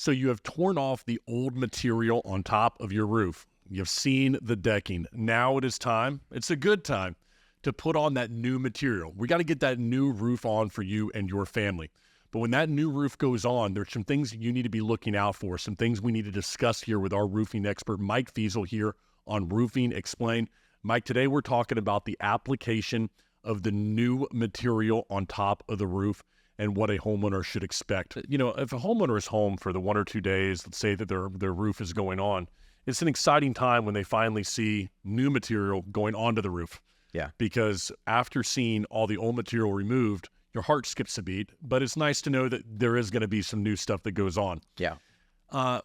So you have torn off the old material on top of your roof. You've seen the decking. Now it is time. It's a good time to put on that new material. We got to get that new roof on for you and your family. But when that new roof goes on, there's some things you need to be looking out for, some things we need to discuss here with our roofing expert, Mike Feazel, here on Roofing Explained. Mike, today we're talking about the application of the new material on top of the roof and what a homeowner should expect. You know, if a homeowner is home for the 1 or 2 days, let's say that their roof is going on, it's an exciting time when they finally see new material going onto the roof. Yeah. Because after seeing all the old material removed, your heart skips a beat, but it's nice to know that there is going to be some new stuff that goes on. Yeah.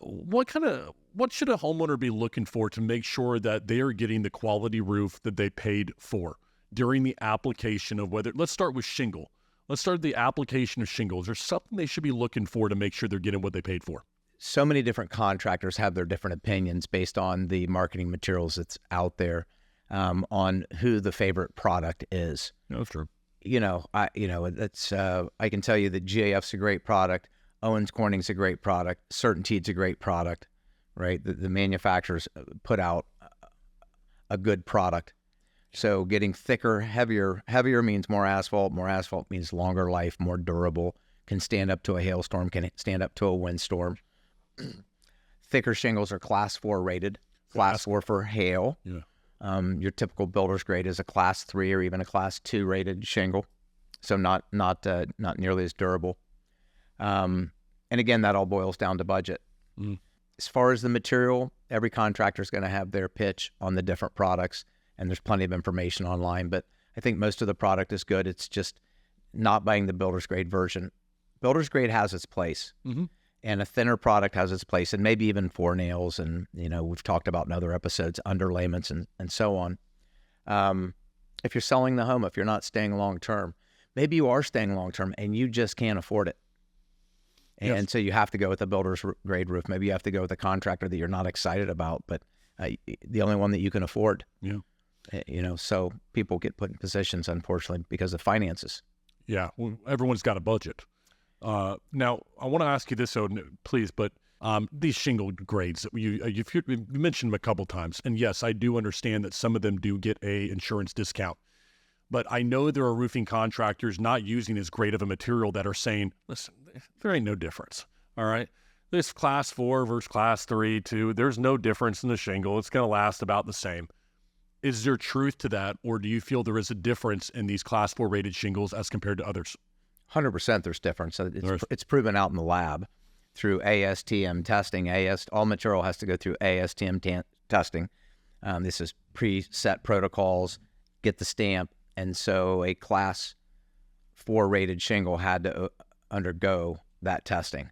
What should a homeowner be looking for to make sure that they are getting the quality roof that they paid for during the application of let's start with shingle. Let's start the application of shingles. Is there something they should be looking for to make sure they're getting what they paid for? So many different contractors have their different opinions based on the marketing materials that's out there, on who the favorite product is. That's true. I can tell you that GAF's a great product. Owens Corning's a great product. CertainTeed's a great product, right? The manufacturers put out a good product. So getting thicker, heavier means more asphalt. More asphalt means longer life, more durable, can stand up to a hailstorm, can stand up to a windstorm. Thicker shingles are class 4 rated, class 4 for hail. Yeah. Your typical builder's grade is a class 3 or even a class 2 rated shingle. So not nearly as durable. And again, that all boils down to budget. As far as the material, every contractor is going to have their pitch on the different products, and there's plenty of information online, but I think most of the product is good. It's just not buying the builder's grade version. Builder's grade has its place, and a thinner product has its place, and maybe even 4 nails, and we've talked about in other episodes, underlayments and so on. If you're selling the home, if you're not staying long-term, maybe you are staying long-term and you just can't afford it. And so you have to go with a builder's grade roof. Maybe you have to go with a contractor that you're not excited about, but the only one that you can afford. Yeah. So people get put in positions, unfortunately, because of finances. Yeah. Well, everyone's got a budget. Now, I want to ask you this, please, but these shingle grades, you mentioned them a couple times, and yes, I do understand that some of them do get a insurance discount. But I know there are roofing contractors not using as great of a material that are saying, listen, there ain't no difference, all right? This class 4 versus class 3, 2, there's no difference in the shingle. It's going to last about the same. Is there truth to that, or do you feel there is a difference in these class 4 rated shingles as compared to others? 100% there's difference. It's proven out in the lab through ASTM testing. All material has to go through ASTM testing. This is preset protocols, get the stamp. And so a class 4 rated shingle had to undergo that testing,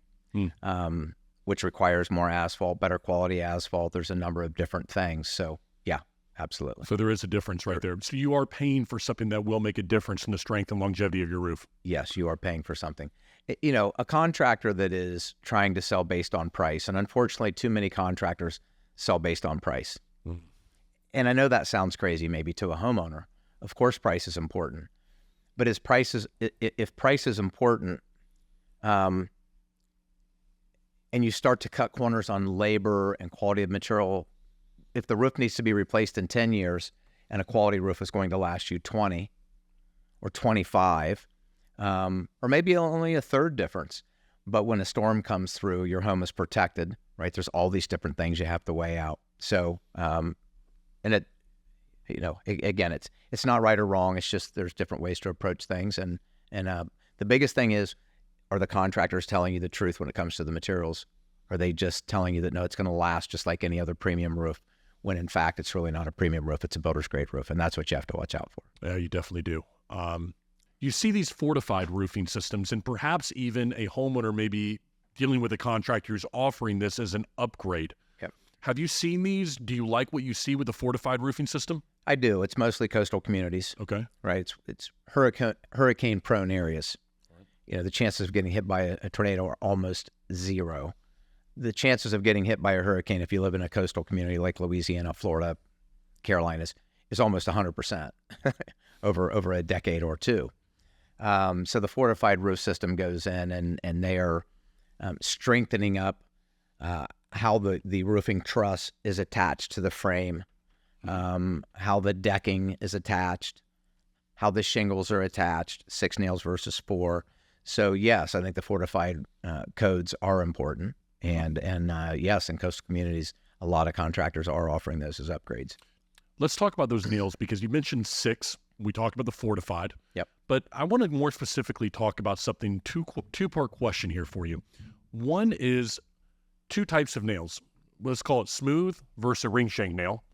which requires more asphalt, better quality asphalt. There's a number of different things. So yeah, absolutely. So there is a difference right there. So you are paying for something that will make a difference in the strength and longevity of your roof. Yes, you are paying for something. A contractor that is trying to sell based on price, and unfortunately too many contractors sell based on price. And I know that sounds crazy maybe to a homeowner. Of course, price is important, but if price is important, and you start to cut corners on labor and quality of material, if the roof needs to be replaced in 10 years and a quality roof is going to last you 20 or 25, or maybe only a third difference, but when a storm comes through, your home is protected, right? There's all these different things you have to weigh out. So, again, it's not right or wrong. It's just there's different ways to approach things. And the biggest thing is, are the contractors telling you the truth when it comes to the materials? Are they just telling you that, no, it's going to last just like any other premium roof, when in fact it's really not a premium roof, it's a builder's grade roof, and that's what you have to watch out for. Yeah, you definitely do. You see these fortified roofing systems, and perhaps even a homeowner may be dealing with a contractor who's offering this as an upgrade. Yep. Have you seen these? Do you like what you see with the fortified roofing system? I do. It's mostly coastal communities. Okay. Right. It's hurricane prone areas. Right. The chances of getting hit by a tornado are almost zero. The chances of getting hit by a hurricane, if you live in a coastal community like Louisiana, Florida, Carolinas, is almost 100% over a decade or two. So the fortified roof system goes in, and they are strengthening up how the roofing truss is attached to the frame, how the decking is attached, how the shingles are attached, 6 nails versus 4. So yes, I think the Fortified codes are important, and yes, in coastal communities, a lot of contractors are offering those as upgrades. Let's talk about those nails, because you mentioned 6. We talked about the Fortified. Yep. But I want to more specifically talk about something, two-part question here for you. One is 2 types of nails. Let's call it smooth versus a ring shank nail.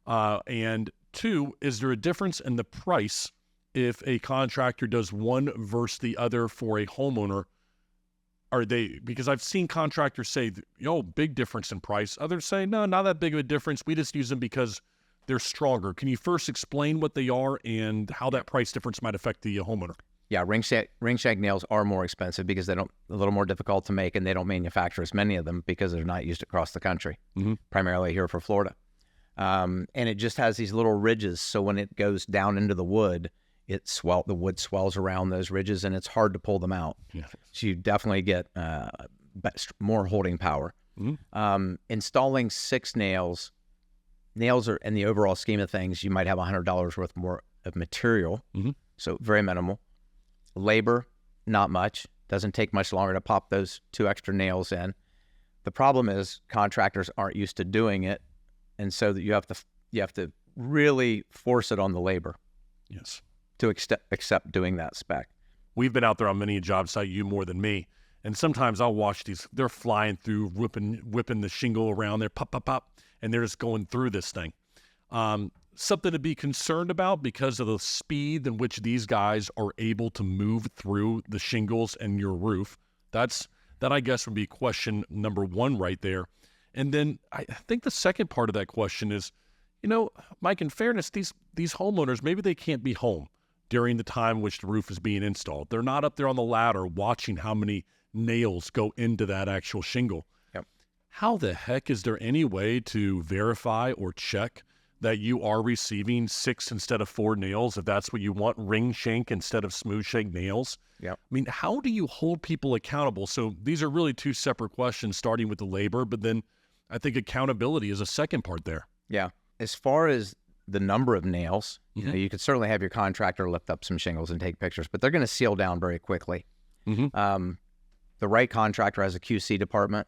And 2, is there a difference in the price if a contractor does one versus the other for a homeowner? Are they, because I've seen contractors say, big difference in price. Others say, no, not that big of a difference. We just use them because they're stronger. Can you first explain what they are and how that price difference might affect the homeowner? Yeah, ring shank nails are more expensive because a little more difficult to make, and they don't manufacture as many of them because they're not used across the country, primarily here for Florida. And it just has these little ridges, so when it goes down into the wood, the wood swells around those ridges, and it's hard to pull them out. Yeah. So you definitely get more holding power. Installing 6 nails are, in the overall scheme of things, you might have $100 worth more of material, so very minimal. Labor, not much. Doesn't take much longer to pop those 2 extra nails in. The problem is contractors aren't used to doing it, and so that you have to really force it on the labor. Yes. To accept doing that spec. We've been out there on many a job site, you more than me, and sometimes I'll watch these. They're flying through, whipping the shingle around there, pop, pop, pop, and they're just going through this thing. Something to be concerned about because of the speed in which these guys are able to move through the shingles and your roof. That I guess would be question number 1 right there. And then I think the second part of that question is, Mike, in fairness, these homeowners, maybe they can't be home during the time which the roof is being installed. They're not up there on the ladder watching how many nails go into that actual shingle. Yep. How the heck is there any way to verify or check that you are receiving 6 instead of 4 nails, if that's what you want, ring shank instead of smooth shank nails? Yep. I mean, how do you hold people accountable? So these are really 2 separate questions, starting with the labor, but then I think accountability is a second part there. Yeah. As far as the number of nails, you could certainly have your contractor lift up some shingles and take pictures, but they're going to seal down very quickly. The right contractor has a QC department,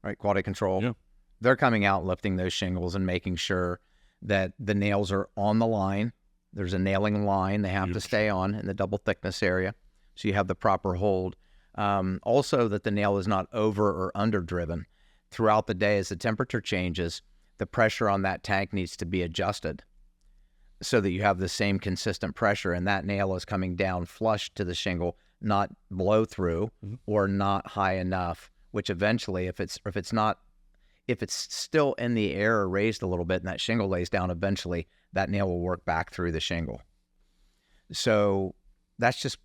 right? Quality control. Yeah. They're coming out and lifting those shingles and making sure that the nails are on the line. There's a nailing line they have to stay on in the double thickness area, so you have the proper hold. Also, that the nail is not over or under driven. Throughout the day, as the temperature changes, the pressure on that tank needs to be adjusted so that you have the same consistent pressure, and that nail is coming down flush to the shingle, not blow through or not high enough, which eventually, if it's still in the air or raised a little bit and that shingle lays down, eventually that nail will work back through the shingle. So that's just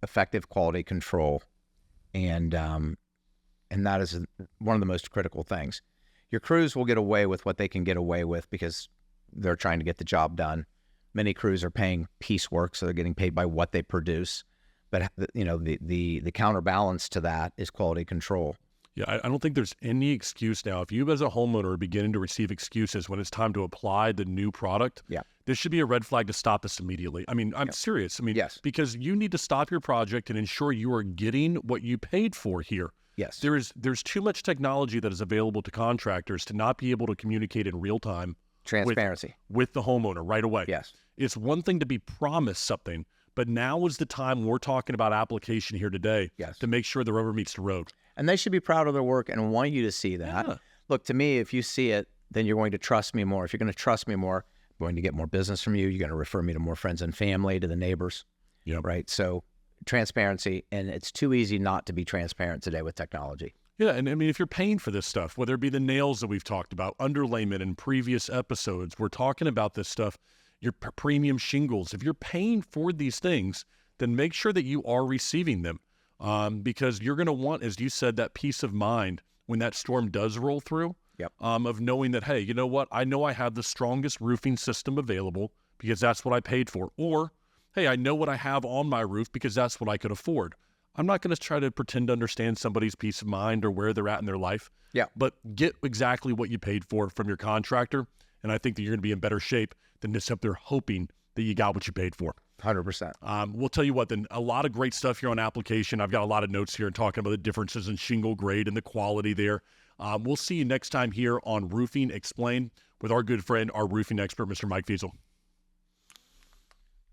effective quality control, and that is one of the most critical things. Your crews will get away with what they can get away with because they're trying to get the job done. Many crews are paying piecework, so they're getting paid by what they produce. But the counterbalance to that is quality control. Yeah, I don't think there's any excuse now. If you as a homeowner are beginning to receive excuses when it's time to apply the new product, this should be a red flag to stop this immediately. I mean, I'm serious. I mean, yes. Because you need to stop your project and ensure you are getting what you paid for here. Yes. There's too much technology that is available to contractors to not be able to communicate in real time. Transparency. With the homeowner right away. Yes. It's one thing to be promised something, but now is the time we're talking about application here today to make sure the rubber meets the road. And they should be proud of their work and want you to see that. Yeah. Look, to me, if you see it, then you're going to trust me more. If you're going to trust me more, I'm going to get more business from you. You're going to refer me to more friends and family, to the neighbors. Yeah. Right. So transparency, and it's too easy not to be transparent today with technology. Yeah, and I mean, if you're paying for this stuff, whether it be the nails that we've talked about, underlayment in previous episodes, we're talking about this stuff, your premium shingles. If you're paying for these things, then make sure that you are receiving them, because you're going to want, as you said, that peace of mind when that storm does roll through, of knowing that, hey, you know what? I know I have the strongest roofing system available because that's what I paid for. Or, hey, I know what I have on my roof because that's what I could afford. I'm not going to try to pretend to understand somebody's peace of mind or where they're at in their life. Yeah. But get exactly what you paid for from your contractor. And I think that you're going to be in better shape than just up there hoping that you got what you paid for. 100%. We'll tell you what, then, a lot of great stuff here on application. I've got a lot of notes here and talking about the differences in shingle grade and the quality there. We'll see you next time here on Roofing Explained with our good friend, our roofing expert, Mr. Mike Feazel.